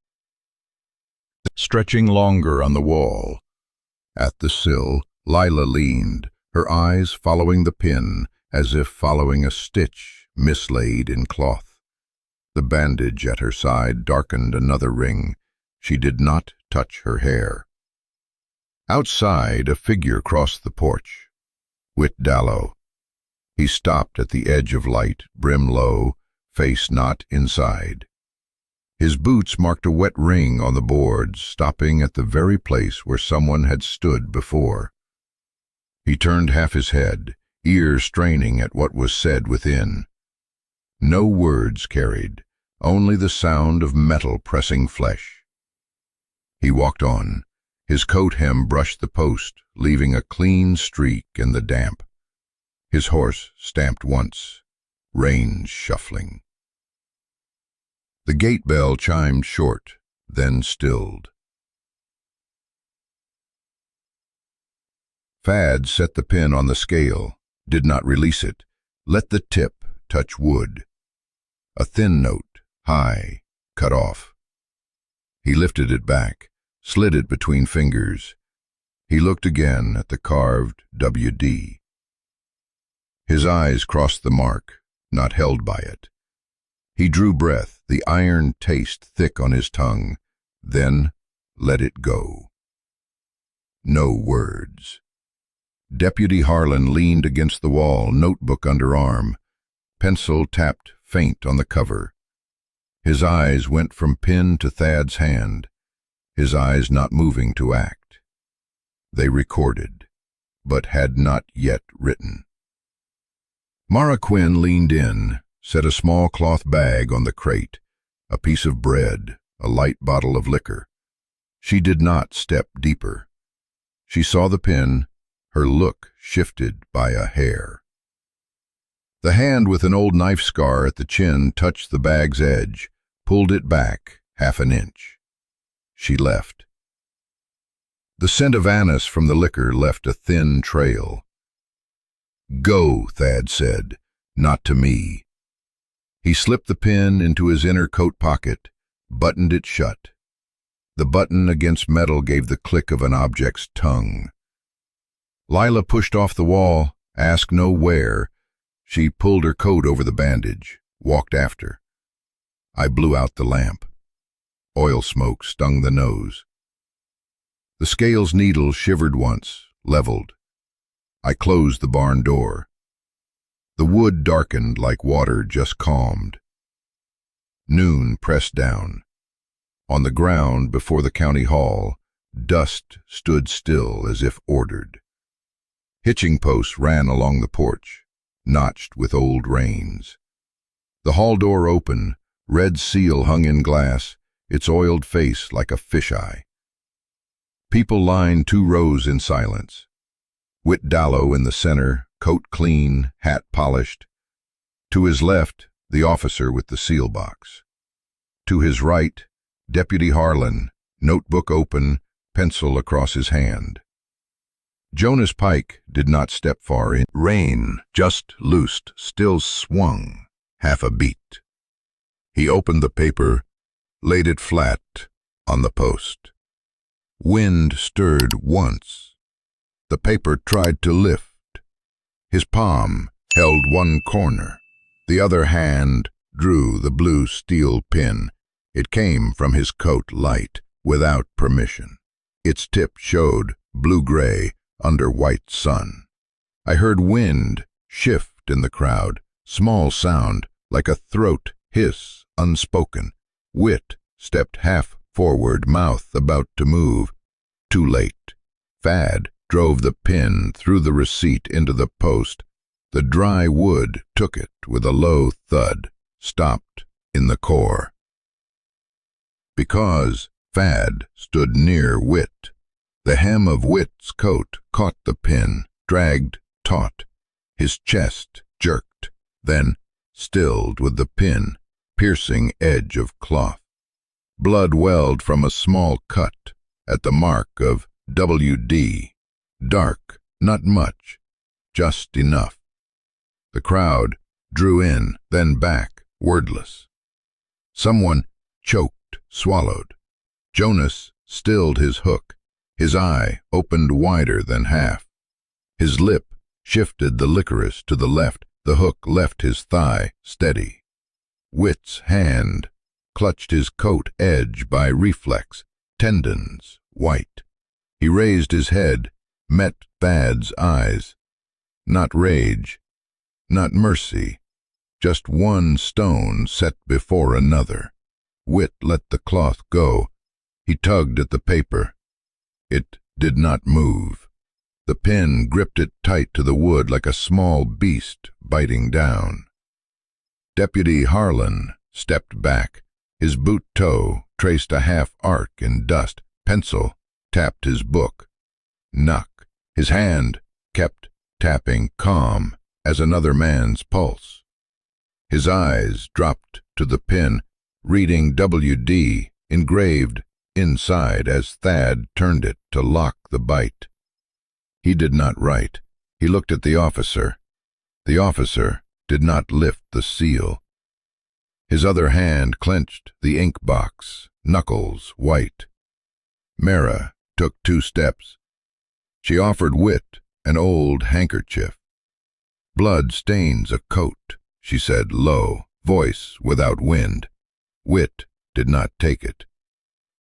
Stretching longer on the wall, At the sill, Lila leaned, her eyes following the pin, as if following a stitch mislaid in cloth. The bandage at her side darkened another ring. She did not touch her hair. Outside, a figure crossed the porch. Whit Dallow. He stopped at the edge of light, brim low, face not inside. His boots marked a wet ring on the boards, stopping at the very place where someone had stood before. He turned half his head, ears straining at what was said within. No words carried, only the sound of metal pressing flesh. He walked on. His coat hem brushed the post, leaving a clean streak in the damp. His horse stamped once, reins shuffling. The gate bell chimed short, then stilled. Fad set the pin on the scale, did not release it, let the tip touch wood. A thin note, high, cut off. He lifted it back, slid it between fingers. He looked again at the carved WD. His eyes crossed the mark, not held by it. He drew breath, the iron taste thick on his tongue, then let it go. No words. Deputy Harlan leaned against the wall, notebook under arm. Pencil tapped faint on the cover. His eyes went from pin to Thad's hand, his eyes not moving to act. They recorded, but had not yet written. Mara Quinn leaned in, set a small cloth bag on the crate, a piece of bread, a light bottle of liquor. She did not step deeper. She saw the pin, her look shifted by a hair. The hand with an old knife scar at the chin touched the bag's edge, pulled it back half an inch. She left. The scent of anise from the liquor left a thin trail. "Go," Thad said, "not to me." He slipped the pin into his inner coat pocket, buttoned it shut. The button against metal gave the click of an object's tongue. Lila pushed off the wall, asked no where. She pulled her coat over the bandage, walked after. I blew out the lamp. Oil smoke stung the nose. The scale's needle shivered once, leveled. I closed the barn door. The wood darkened like water just calmed. Noon pressed down. On the ground before the county hall, dust stood still as if ordered. Hitching posts ran along the porch, notched with old reins. The hall door open, red seal hung in glass, its oiled face like a fisheye. People lined 2 rows in silence. Whit Dallow in the center, coat clean, hat polished. To his left, the officer with the seal box. To his right, Deputy Harlan, notebook open, pencil across his hand. Jonas Pike did not step far in. Rein, just loosed, still swung, half a beat. He opened the paper, laid it flat on the post. Wind stirred once. The paper tried to lift. His palm held one corner. The other hand drew the blue steel pin. It came from his coat light, without permission. Its tip showed blue-gray under white sun. I heard wind shift in the crowd, small sound, like a throat hiss, unspoken. Whit stepped half forward, mouth about to move. Too late. Fad drove the pin through the receipt into the post. The dry wood took it with a low thud, stopped in the core. Because Fad stood near Whit, the hem of Whit's coat caught the pin, dragged taut. His chest jerked, then stilled with the pin, piercing edge of cloth. Blood welled from a small cut at the mark of WD. Dark, not much, just enough. The crowd drew in, then back, wordless. Someone choked, swallowed. Jonas stilled his hook, His eye opened wider than half. His lip shifted the licorice to the left. The hook left his thigh steady. Whit's hand clutched his coat edge by reflex, tendons white. He raised his head, met Thad's eyes. Not rage, not mercy, just one stone set before another. Whit let the cloth go. He tugged at the paper. It did not move. The pen gripped it tight to the wood like a small beast biting down. Deputy Harlan stepped back. His boot toe traced a half arc in dust. Pencil tapped his book. Knock. His hand kept tapping, calm as another man's pulse. His eyes dropped to the pen, reading WD engraved inside as Thad turned it to lock the bite. He did not write. He looked at the officer. The officer did not lift the seal. His other hand clenched the ink box, knuckles white. Mara took 2 steps. She offered Whit an old handkerchief. "Blood stains a coat," she said low, voice without wind. Whit did not take it.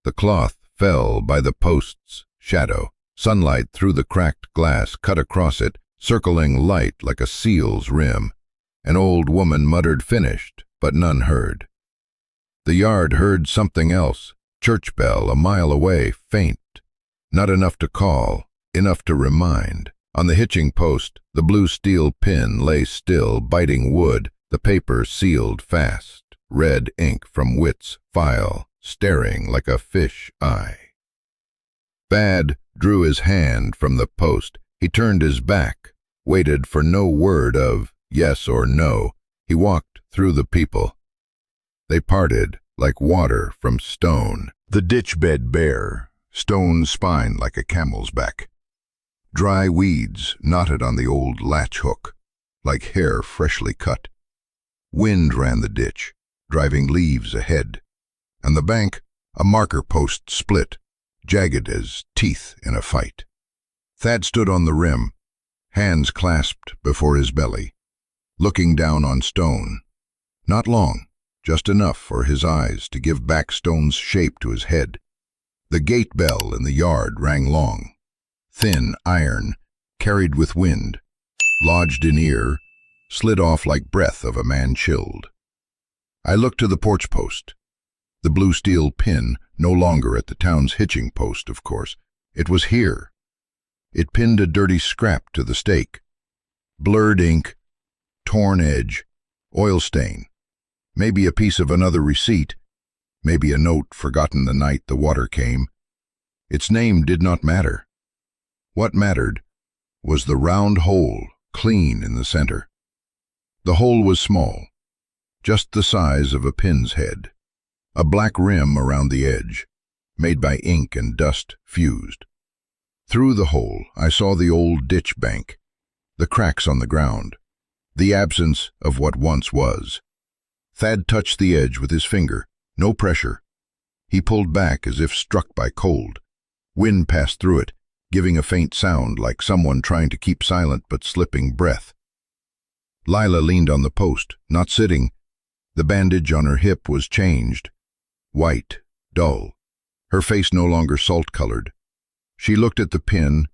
The cloth fell by the post's shadow. Sunlight through the cracked glass cut across it, circling light like a seal's rim. An old woman muttered "finished," but none heard. The yard heard something else. Church bell a mile away, faint. Not enough to call, enough to remind. On the hitching post, the blue steel pin lay still, biting wood, the paper sealed fast, red ink from Whit's file, staring like a fish eye. Thad drew his hand from the post. He turned his back, waited for no word of yes or no. He walked through the people. They parted like water from stone. The ditch bed bare, stone spine like a camel's back. Dry weeds knotted on the old latch hook, like hair freshly cut. Wind ran the ditch, driving leaves ahead. On the bank, a marker post split, jagged as teeth in a fight. Thad stood on the rim, hands clasped before his belly, looking down on stone. Not long, just enough for his eyes to give back stone's shape to his head. The gate bell in the yard rang long. Thin iron, carried with wind, lodged in ear, slid off like breath of a man chilled. I looked to the porch post. The blue steel pin, no longer at the town's hitching post, of course. It was here. It pinned a dirty scrap to the stake. Blurred ink, torn edge, oil stain. Maybe a piece of another receipt. Maybe a note forgotten the night the water came. Its name did not matter. What mattered was the round hole, clean in the center. The hole was small, just the size of a pin's head. A black rim around the edge, made by ink and dust fused. Through the hole, I saw the old ditch bank, the cracks on the ground, the absence of what once was. Thad touched the edge with his finger, no pressure. He pulled back as if struck by cold. Wind passed through it, giving a faint sound like someone trying to keep silent but slipping breath. Lila leaned on the post, not sitting. The bandage on her hip was changed. White, dull. Her face no longer salt-colored. She looked at the pin,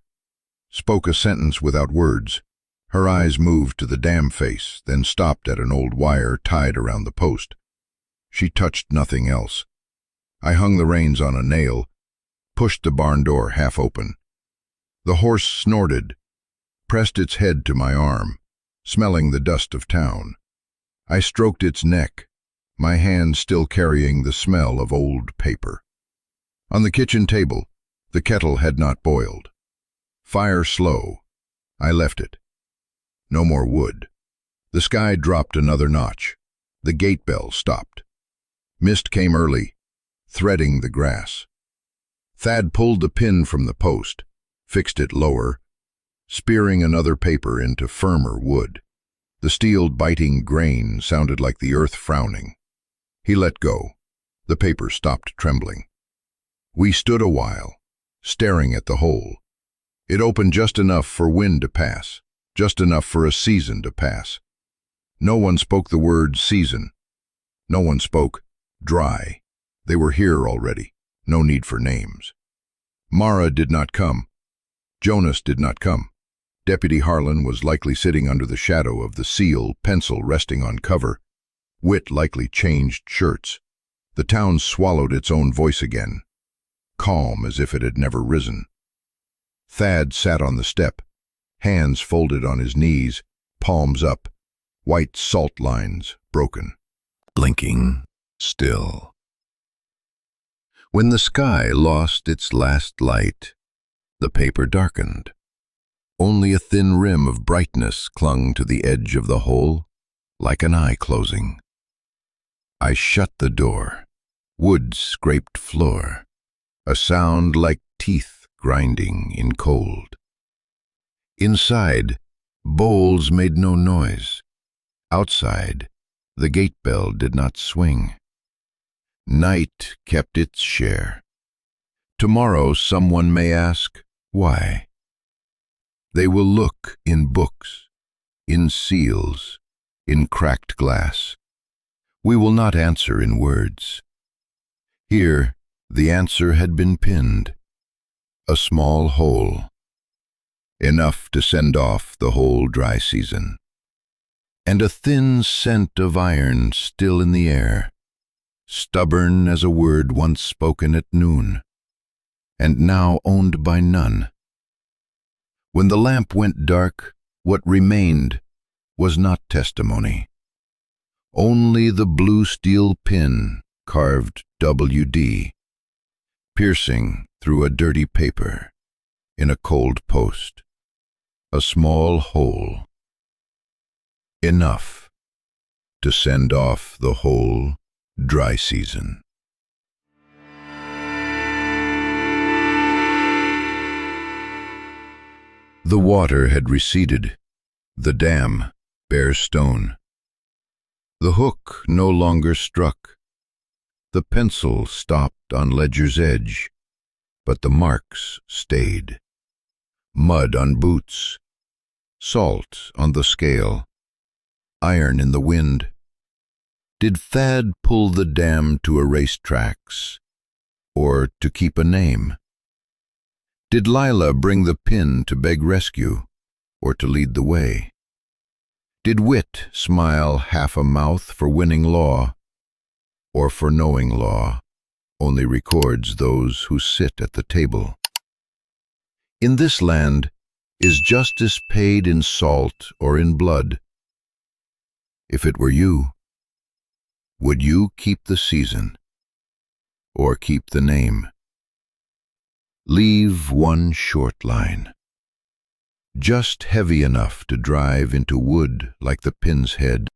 spoke a sentence without words. Her eyes moved to the dam face, then stopped at an old wire tied around the post. She touched nothing else. I hung the reins on a nail, pushed the barn door half open. The horse snorted, pressed its head to my arm, smelling the dust of town. I stroked its neck, my hand still carrying the smell of old paper. On the kitchen table, the kettle had not boiled. Fire slow. I left it. No more wood. The sky dropped another notch. The gate bell stopped. Mist came early, threading the grass. Thad pulled the pin from the post, fixed it lower, spearing another paper into firmer wood. The steel biting grain sounded like the earth frowning. He let go. The paper stopped trembling. We stood a while, staring at the hole. It opened just enough for wind to pass, just enough for a season to pass. No one spoke the word season. No one spoke dry. They were here already. No need for names. Mara did not come. Jonas did not come. Deputy Harlan was likely sitting under the shadow of the seal, pencil resting on cover. Wit likely changed shirts. The town swallowed its own voice again, calm as if it had never risen. Thad sat on the step, hands folded on his knees, palms up, white salt lines broken, blinking still. When the sky lost its last light, the paper darkened. Only a thin rim of brightness clung to the edge of the hole, like an eye closing. I shut the door. Wood scraped floor, a sound like teeth grinding in cold. Inside, bowls made no noise. Outside, the gate bell did not swing. Night kept its share. Tomorrow someone may ask, why? They will look in books, in seals, in cracked glass. We will not answer in words. Here, the answer had been pinned. A small hole. Enough to send off the whole dry season. And a thin scent of iron still in the air, stubborn as a word once spoken at noon, and now owned by none. When the lamp went dark, what remained was not testimony. Only the blue steel pin carved WD, piercing through a dirty paper in a cold post. A small hole. Enough to send off the whole dry season. The water had receded, the dam bare stone. The hook no longer struck. The pencil stopped on ledger's edge, but the marks stayed. Mud on boots, salt on the scale, iron in the wind. Did Thad pull the dam to erase tracks, or to keep a name? Did Lila bring the pin to beg rescue, or to lead the way? Did wit smile half a mouth for winning law, or for knowing law only records those who sit at the table? In this land, is justice paid in salt or in blood? If it were you, would you keep the season, or keep the name? Leave one short line, just heavy enough to drive into wood like the pin's head.